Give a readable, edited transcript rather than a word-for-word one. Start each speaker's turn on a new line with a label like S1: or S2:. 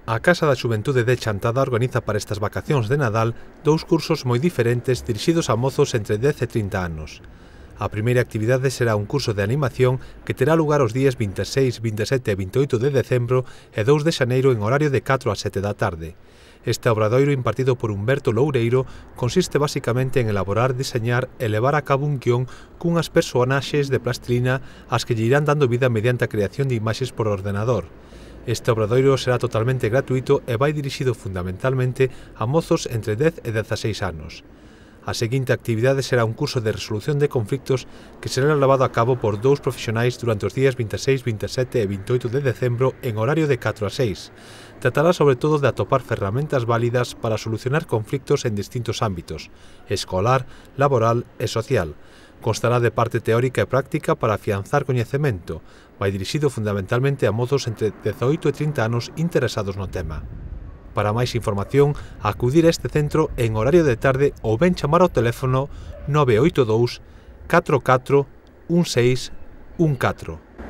S1: A Casa da Xuventude de Chantada organiza para estas vacacións de Nadal dous cursos moi diferentes dirixidos a mozos entre 10 e 30 anos. A primeira actividade será un curso de animación que terá lugar os días 26, 27 e 28 de decembro e 2 de xaneiro en horario de 4 a 7 da tarde. Este obradoiro impartido por Humberto Loureiro consiste basicamente en elaborar, diseñar e levar a cabo un guión cunhas personaxes de plastilina ás que lle irán dando vida mediante a creación de imaxes por ordenador. Este obradoiro será totalmente gratuito e vai dirixido fundamentalmente a mozos entre 10 e 16 anos. A seguinte actividade será un curso de resolución de conflictos que será levado a cabo por dous profesionais durante os días 26, 27 e 28 de decembro en horario de 4 a 6. Tratará sobre todo de atopar ferramentas válidas para solucionar conflictos en distintos ámbitos, escolar, laboral e social. Constará de parte teórica e práctica para afianzar coñecemento. Vai dirixido fundamentalmente a mozos entre 18 e 30 anos interesados no tema. Para máis información, acudir a este centro en horario de tarde ou ben chamar ao teléfono 982 44 16 14.